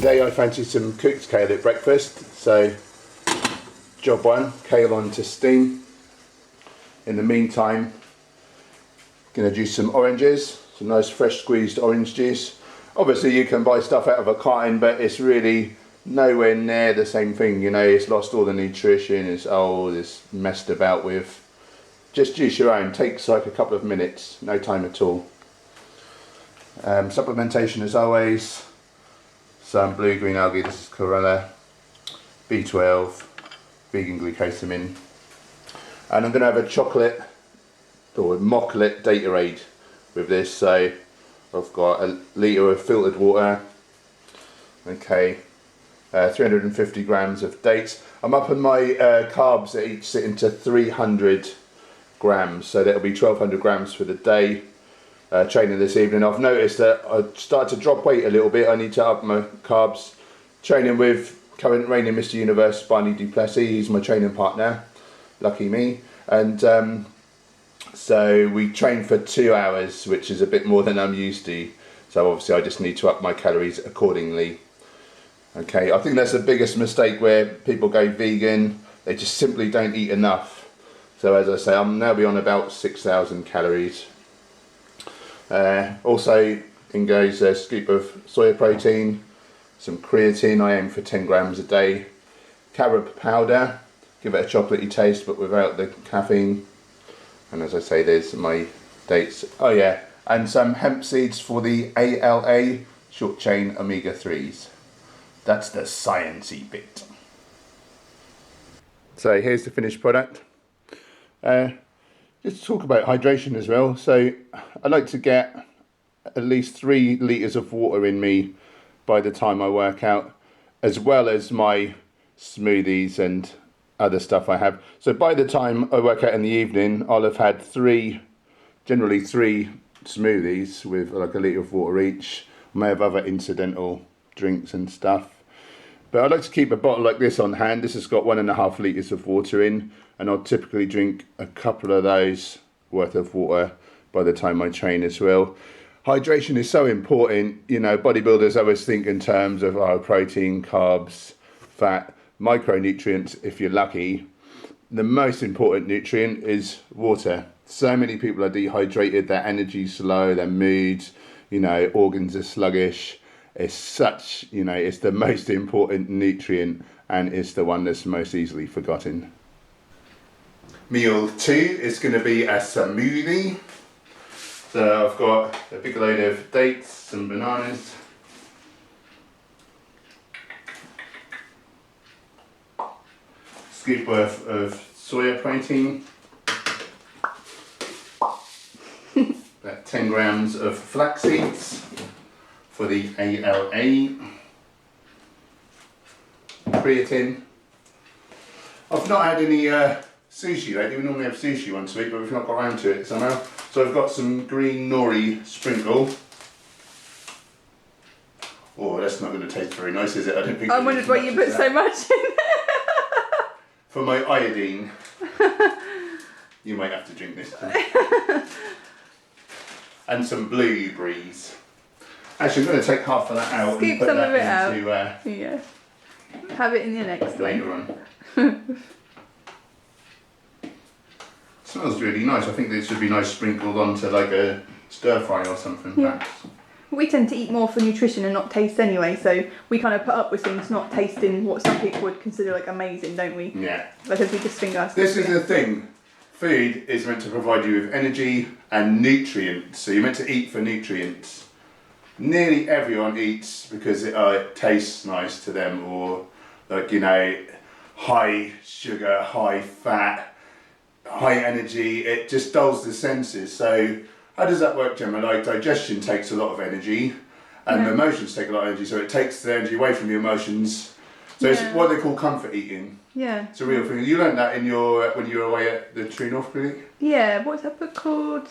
Today I fancy some cooked kale at breakfast, so job one, kale on to steam. In the meantime, going to juice some oranges, some nice fresh squeezed orange juice. Obviously you can buy stuff out of a carton, but it's really nowhere near the same thing, you know. It's lost all the nutrition, it's old, it's messed about with. Just juice your own, takes like a couple of minutes, no time at all. Supplementation as always, some blue-green algae, this is chlorella, B12, vegan glucosamine, and I'm going to have a chocolate or mocklet Datorade with this. So I've got a litre of filtered water, okay, 350 grams of dates. I'm up on my carbs that each sit into 300 grams, so that'll be 1200 grams for the day. Training this evening, I've noticed that I started to drop weight a little bit. I need to up my carbs. Training with current reigning Mr. Universe Barney Duplessis, he's my training partner, lucky me. And so we train for 2 hours, which is a bit more than I'm used to. So obviously I just need to up my calories accordingly. Okay, I think that's the biggest mistake where people go vegan. They just simply don't eat enough. So as I say, I'm now beyond about 6,000 calories. Also in goes a scoop of soya protein, some creatine, I aim for 10 grams a day, carob powder, give it a chocolatey taste but without the caffeine, and as I say there's my dates, oh yeah, and some hemp seeds for the ALA, short chain omega-3s. That's the sciencey bit. So here's the finished product. Just to talk about hydration as well. So I like to get at least 3 litres of water in me by the time I work out, as well as my smoothies and other stuff I have. So by the time I work out in the evening, I'll have had generally three smoothies with like a litre of water each. I may have other incidental drinks and stuff. But I like to keep a bottle like this on hand. This has got 1.5 litres of water in, and I'll typically drink a couple of those worth of water by the time I train as well. Hydration is so important. You know, bodybuilders always think in terms of protein, carbs, fat, micronutrients if you're lucky. The most important nutrient is water. So many people are dehydrated, their energy's low, their moods, you know, organs are sluggish. It's such, you know, it's the most important nutrient, and it's the one that's most easily forgotten. Meal 2 is going to be a smoothie. So I've got a big load of dates, some bananas, scoop worth of soya protein, about 10 grams of flax seeds for the ALA, creatine. I've not had any sushi lately. We normally have sushi once a week, but we've not got around to it somehow. So I've got some green nori sprinkle. Oh, that's not going to taste very nice, is it? I don't think. I wondered why you put so much in. For my iodine. You might have to drink this. And some blueberries. Actually, I'm going to take half of that out. Scoop some of it out. Yeah. Have it in your next later on. Smells really nice. I think this would be nice sprinkled onto like a stir fry or something. Yeah. We tend to eat more for nutrition and not taste anyway, so we kind of put up with things not tasting what some people would consider like amazing, don't we? Yeah. Because we just think us. This is the thing. Food is meant to provide you with energy and nutrients. So you're meant to eat for nutrients. Nearly everyone eats because it tastes nice to them, or like, you know, high sugar, high fat, high energy. It just dulls the senses. So how does that work, Gemma? Like, digestion takes a lot of energy, and emotions take a lot of energy. So it takes the energy away from the emotions. So it's what they call comfort eating. Yeah. It's a real thing. You learned that in your when you were away at the True North Clinic? Yeah, what's that book called?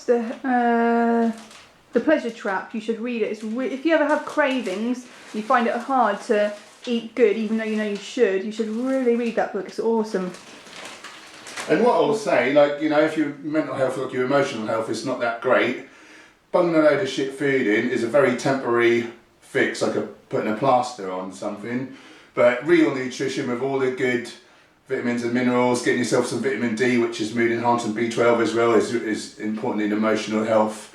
The Pleasure Trap. You should read it. It's if you ever have cravings, you find it hard to eat good, even though you know you should really read that book. It's awesome. And what I'll say, like, you know, if your mental health or your emotional health is not that great, bunging a load of shit food in is a very temporary fix, like a putting a plaster on something. But real nutrition with all the good vitamins and minerals, getting yourself some vitamin D, which is mood enhancing, B12 as well, is important in emotional health.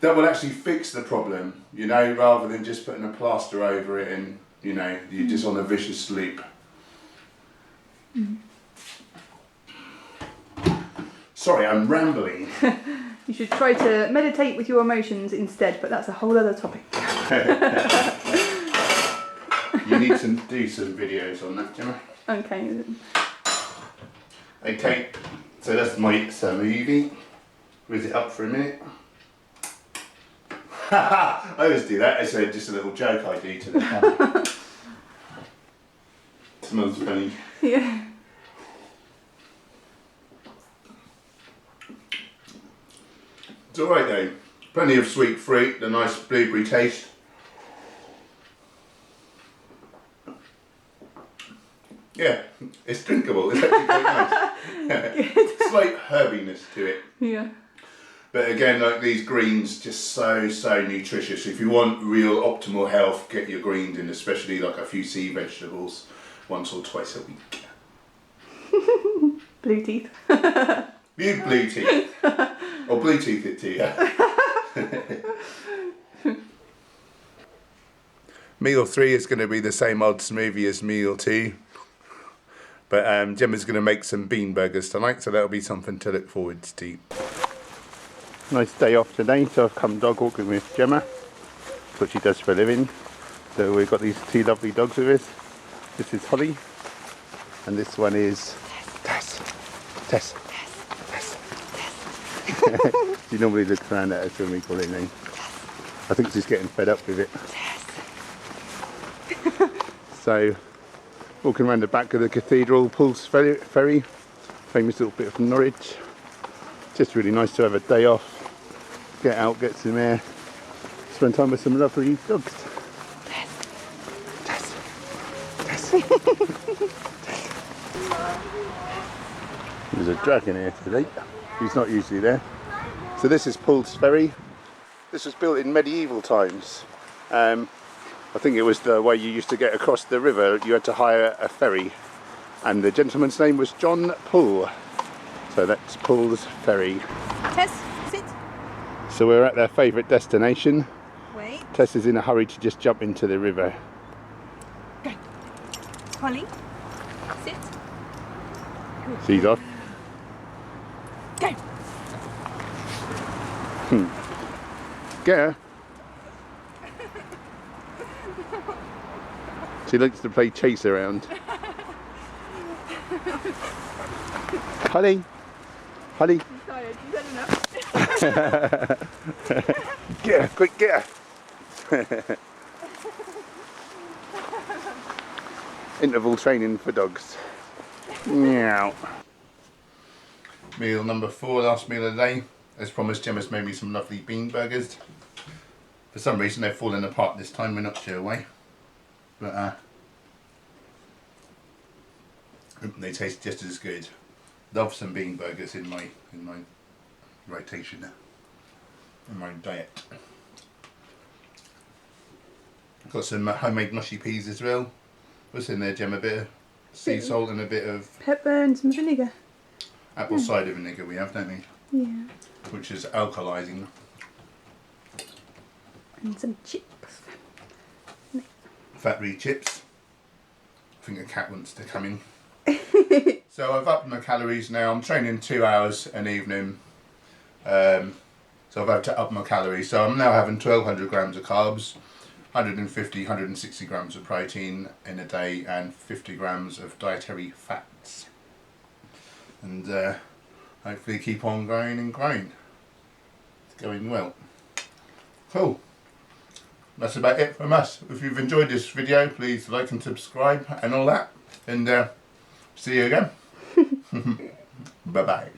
That will actually fix the problem, you know, rather than just putting a plaster over it and, you know, you're just on a vicious loop. Sorry, I'm rambling. You should try to meditate with your emotions instead, but that's a whole other topic. You need to do some videos on that, Gemma. Okay. Okay, so that's my movie. Was it up for a minute? I always do that. It's just a little joke I do to the camera. Smells funny. Yeah. It's alright though. Plenty of sweet fruit, the nice blueberry taste. Yeah, it's drinkable. It's actually quite nice. Slight herbiness to it. Yeah. But again, like these greens, just so nutritious. If you want real optimal health, get your greens in, especially like a few sea vegetables, once or twice a week. Blue teeth. You blue teeth. Or blue teeth it to you. Meal 3 is going to be the same old smoothie as meal 2. But Gemma's going to make some bean burgers tonight, so that'll be something to look forward to. Nice day off today, so I've come dog walking with Gemma. That's what she does for a living. So we've got these 2 lovely dogs with us. This is Holly, and this one is Tess. Tess. She normally looks around at us when we call it name. I think she's getting fed up with it. So, walking around the back of the cathedral, Pools Ferry, famous little bit of Norwich. Just really nice to have a day off, get out, get some air, spend time with some lovely dogs. Tess. There's a dragon here today. He's not usually there. So this is Pools Ferry. This was built in medieval times. I think it was the way you used to get across the river. You had to hire a ferry, and the gentleman's name was John Poole. So that's Pools Ferry. Tess, sit. So we're at their favourite destination. Wait. Tess is in a hurry to just jump into the river. Go. Holly, sit. She's off. Go. Get her. She likes to play chase around. Holly. Holly. I'm tired. You've had enough. Get her, quick, get her. Interval training for dogs. Meow. Meal number 4, last meal of the day. As promised, Gemma's made me some lovely bean burgers. For some reason they're falling apart this time, we're not sure why. But they taste just as good. Love some bean burgers in my rotation, in my diet. Got some homemade mushy peas as well. What's in there, Gemma? A bit of sea salt and a bit of Pepper and some vinegar. apple cider vinegar we have, don't we? Yeah. Which is alkalising. And some chips. Fat-free chips. I think a cat wants to come in. So I've upped my calories now. I'm training 2 hours an evening. So I've had to up my calories. So I'm now having 1,200 grams of carbs, 150, 160 grams of protein in a day, and 50 grams of dietary fats. And hopefully keep on growing and growing. It's going well. Cool. That's about it from us. If you've enjoyed this video, please like and subscribe and all that. And see you again. Bye bye.